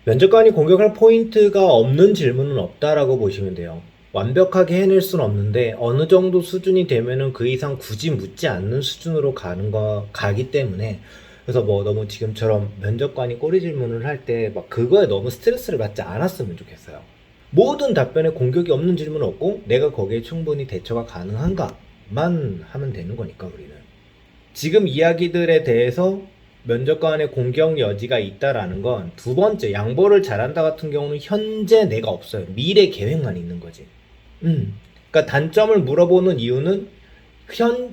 면접관이 공격할 포인트가 없는 질문은 없다라고 보시면 돼요. 완벽하게 해낼 수는 없는데 어느 정도 수준이 되면은 그 이상 굳이 묻지 않는 수준으로 가기 때문에, 그래서 뭐 너무 지금처럼 면접관이 꼬리 질문을 할 때 막 그거에 너무 스트레스를 받지 않았으면 좋겠어요. 모든 답변에 공격이 없는 질문은 없고 내가 거기에 충분히 대처가 가능한가만 하면 되는 거니까 우리는. 지금 이야기들에 대해서 면접관의 공격 여지가 있다라는 건, 두 번째 양보를 잘한다 같은 경우는 현재 내가 없어요. 미래 계획만 있는 거지. 그러니까 단점을 물어보는 이유는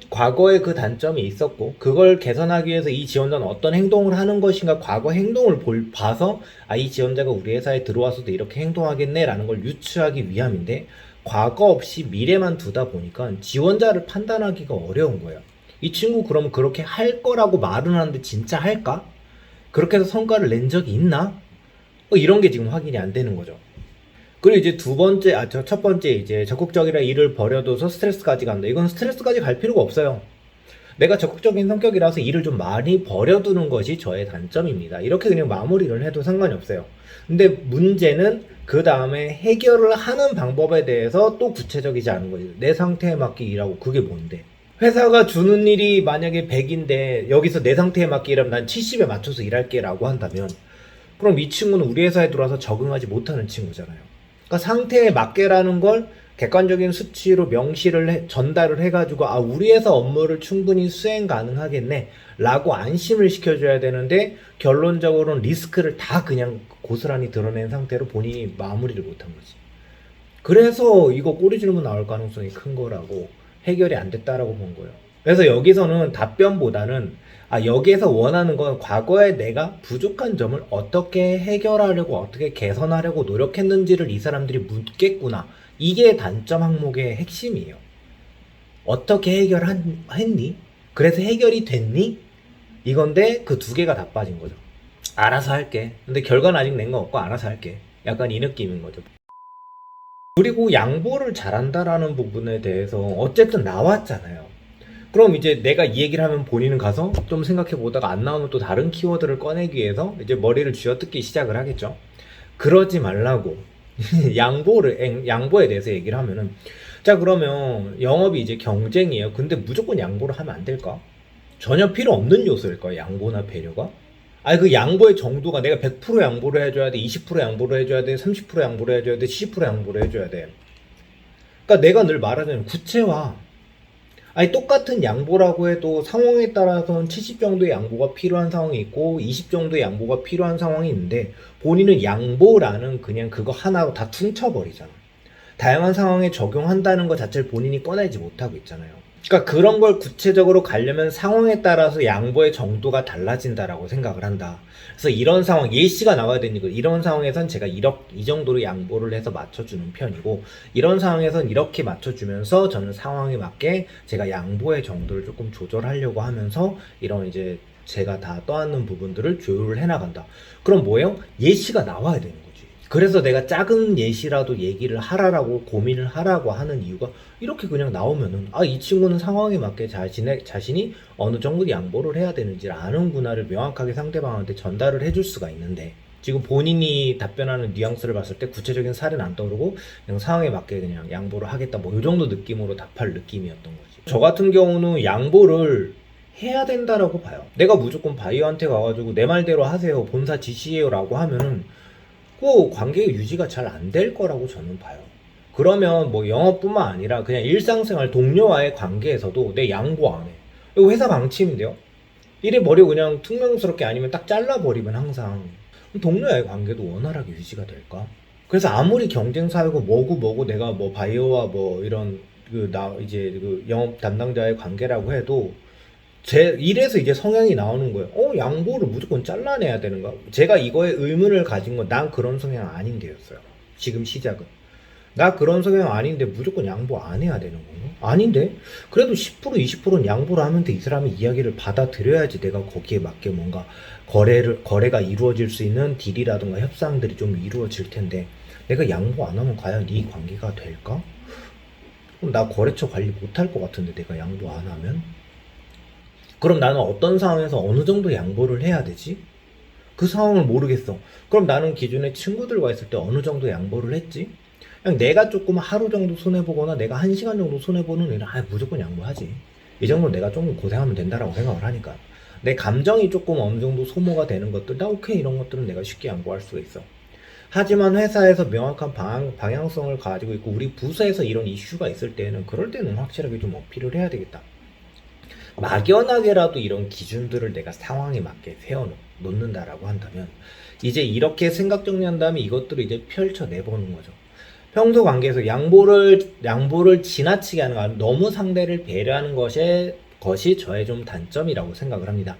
과거에 그 단점이 있었고 그걸 개선하기 위해서 이 지원자는 어떤 행동을 하는 것인가, 과거 행동을 봐서 이 지원자가 우리 회사에 들어와서도 이렇게 행동하겠네라는 걸 유추하기 위함인데, 과거 없이 미래만 두다 보니까 지원자를 판단하기가 어려운 거예요. 이 친구 그럼 그렇게 할 거라고 말은 하는데 진짜 할까? 그렇게 해서 성과를 낸 적이 있나? 이런 게 지금 확인이 안 되는 거죠. 그리고 이제 첫 번째 이제 적극적이라 일을 버려둬서 스트레스까지 간다. 이건 스트레스까지 갈 필요가 없어요. 내가 적극적인 성격이라서 일을 좀 많이 버려두는 것이 저의 단점입니다. 이렇게 그냥 마무리를 해도 상관이 없어요. 근데 문제는 그 다음에 해결을 하는 방법에 대해서 또 구체적이지 않은 거죠. 내 상태에 맞게 일하고, 그게 뭔데? 회사가 주는 일이 만약에 100인데 여기서 내 상태에 맞게 일하면 난 70에 맞춰서 일할게 라고 한다면, 그럼 이 친구는 우리 회사에 들어와서 적응하지 못하는 친구잖아요. 그러니까 상태에 맞게라는 걸 객관적인 수치로 전달을 해가지고 우리 회사 업무를 충분히 수행 가능하겠네 라고 안심을 시켜줘야 되는데, 결론적으로는 리스크를 다 그냥 고스란히 드러낸 상태로 본인이 마무리를 못한 거지. 그래서 이거 꼬리 질문 나올 가능성이 큰 거라고, 해결이 안 됐다라고 본 거예요. 그래서 여기서는 답변보다는 여기에서 원하는 건 과거에 내가 부족한 점을 어떻게 해결하려고, 어떻게 개선하려고 노력했는지를 이 사람들이 묻겠구나. 이게 단점 항목의 핵심이에요. 어떻게 해결했니? 그래서 해결이 됐니? 이건데 그 두 개가 다 빠진 거죠. 알아서 할게. 근데 결과는 아직 낸 거 없고 알아서 할게. 약간 이 느낌인 거죠. 그리고 양보를 잘한다라는 부분에 대해서 어쨌든 나왔잖아요. 그럼 이제 내가 이 얘기를 하면 본인은 가서 좀 생각해 보다가 안 나오면 또 다른 키워드를 꺼내기 위해서 이제 머리를 쥐어뜯기 시작을 하겠죠. 그러지 말라고. 양보에 대해서 얘기를 하면은, 자, 그러면 영업이 이제 경쟁이에요. 근데 무조건 양보를 하면 안 될까? 전혀 필요 없는 요소일까요? 양보나 배려가? 그 양보의 정도가, 내가 100% 양보를 해줘야 돼, 20% 양보를 해줘야 돼, 30% 양보를 해줘야 돼, 70% 양보를 해줘야 돼. 그러니까 내가 늘 말하자면 구체화. 똑같은 양보라고 해도 상황에 따라서는 70 정도의 양보가 필요한 상황이 있고 20 정도의 양보가 필요한 상황이 있는데, 본인은 양보라는 그냥 그거 하나로 다 퉁쳐버리잖아. 다양한 상황에 적용한다는 것 자체를 본인이 꺼내지 못하고 있잖아요. 그러니까 그런 걸 구체적으로 가려면 상황에 따라서 양보의 정도가 달라진다라고 생각을 한다. 그래서 이런 상황, 예시가 나와야 되니까, 이런 상황에선 제가 이 정도로 양보를 해서 맞춰주는 편이고, 이런 상황에선 이렇게 맞춰주면서 저는 상황에 맞게 제가 양보의 정도를 조금 조절하려고 하면서 이런 이제 제가 다 떠안는 부분들을 조율을 해나간다. 그럼 뭐예요? 예시가 나와야 되는 거지. 그래서 내가 작은 예시라도 얘기를 하라라고, 고민을 하라고 하는 이유가, 이렇게 그냥 나오면은 이 친구는 상황에 맞게 자신이 어느 정도 양보를 해야 되는지를 아는구나를 명확하게 상대방한테 전달을 해줄 수가 있는데, 지금 본인이 답변하는 뉘앙스를 봤을 때 구체적인 사례는 안 떠오르고 그냥 상황에 맞게 그냥 양보를 하겠다, 뭐 이 정도 느낌으로 답할 느낌이었던 거지. 저 같은 경우는 양보를 해야 된다라고 봐요. 내가 무조건 바이오한테 가가지고 내 말대로 하세요, 본사 지시해요 라고 하면은 그 관계 유지가 잘 안 될 거라고 저는 봐요. 그러면 뭐 영업뿐만 아니라 그냥 일상생활 동료와의 관계에서도 내 양보 안 해. 이거 회사 방침인데요. 이래 버리고 그냥 퉁명스럽게 아니면 딱 잘라버리면 항상 동료와의 관계도 원활하게 유지가 될까? 그래서 아무리 경쟁 사회고 뭐고 내가 뭐 바이오와 뭐 이런 그 영업 담당자의 관계라고 해도 이래서 이제 성향이 나오는 거예요. 양보를 무조건 잘라내야 되는가? 제가 이거에 의문을 가진 건, 난 그런 성향 아닌데였어요. 지금 시작은. 나 그런 성향 아닌데 무조건 양보 안 해야 되는 건가? 아닌데? 그래도 10% 20%는 양보를 하는데 이 사람의 이야기를 받아들여야지 내가 거기에 맞게 뭔가 거래가 이루어질 수 있는 딜이라든가 협상들이 좀 이루어질 텐데, 내가 양보 안 하면 과연 이 관계가 될까? 그럼 나 거래처 관리 못할 것 같은데, 내가 양보 안 하면? 그럼 나는 어떤 상황에서 어느 정도 양보를 해야 되지? 그 상황을 모르겠어. 그럼 나는 기존에 친구들과 있을 때 어느 정도 양보를 했지? 그냥 내가 조금 하루 정도 손해보거나 내가 한 시간 정도 손해보는 일은 무조건 양보하지. 이 정도는 내가 좀 고생하면 된다라고 생각을 하니까. 내 감정이 조금 어느 정도 소모가 되는 것들, 나 오케이 이런 것들은 내가 쉽게 양보할 수가 있어. 하지만 회사에서 명확한 방향성을 가지고 있고 우리 부서에서 이런 이슈가 있을 때는 그럴 때는 확실하게 좀 어필을 해야 되겠다. 막연하게라도 이런 기준들을 내가 상황에 맞게 세워놓는다라고 한다면 이제 이렇게 생각 정리한 다음에 이것들을 이제 펼쳐내보는 거죠. 평소 관계에서 양보를 지나치게 하는 거, 너무 상대를 배려하는 것이 저의 좀 단점이라고 생각을 합니다.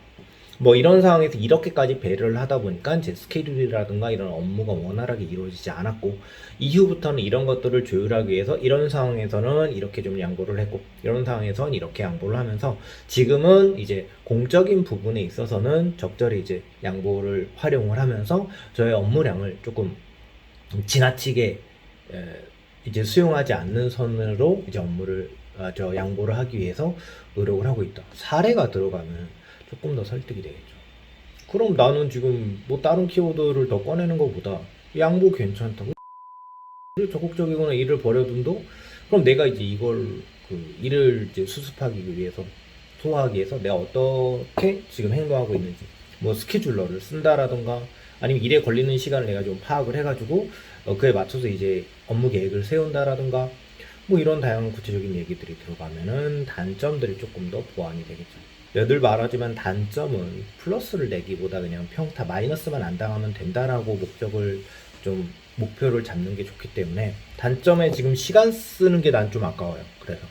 뭐 이런 상황에서 이렇게까지 배려를 하다 보니까 제 스케줄이라든가 이런 업무가 원활하게 이루어지지 않았고, 이후부터는 이런 것들을 조율하기 위해서 이런 상황에서는 이렇게 좀 양보를 했고 이런 상황에서는 이렇게 양보를 하면서 지금은 이제 공적인 부분에 있어서는 적절히 이제 양보를 활용을 하면서 저의 업무량을 조금 지나치게 이제 수용하지 않는 선으로 이제 저 양보를 하기 위해서 노력을 하고 있다. 사례가 들어가면 조금 더 설득이 되겠죠. 그럼 나는 지금 뭐 다른 키워드를 더 꺼내는 것보다 양보 괜찮다고, 적극적이거나 일을 벌여둔도, 그럼 내가 이제 일을 이제 수습하기 위해서, 소화하기 위해서 내가 어떻게 지금 행동하고 있는지, 뭐 스케줄러를 쓴다라던가 아니면 일에 걸리는 시간을 내가 좀 파악을 해가지고 그에 맞춰서 이제 업무 계획을 세운다라든가, 뭐 이런 다양한 구체적인 얘기들이 들어가면은 단점들이 조금 더 보완이 되겠죠. 늘 말하지만 단점은 플러스를 내기보다 그냥 평타 마이너스만 안 당하면 된다라고 목표를 잡는 게 좋기 때문에 단점에 지금 시간 쓰는 게 난 좀 아까워요. 그래서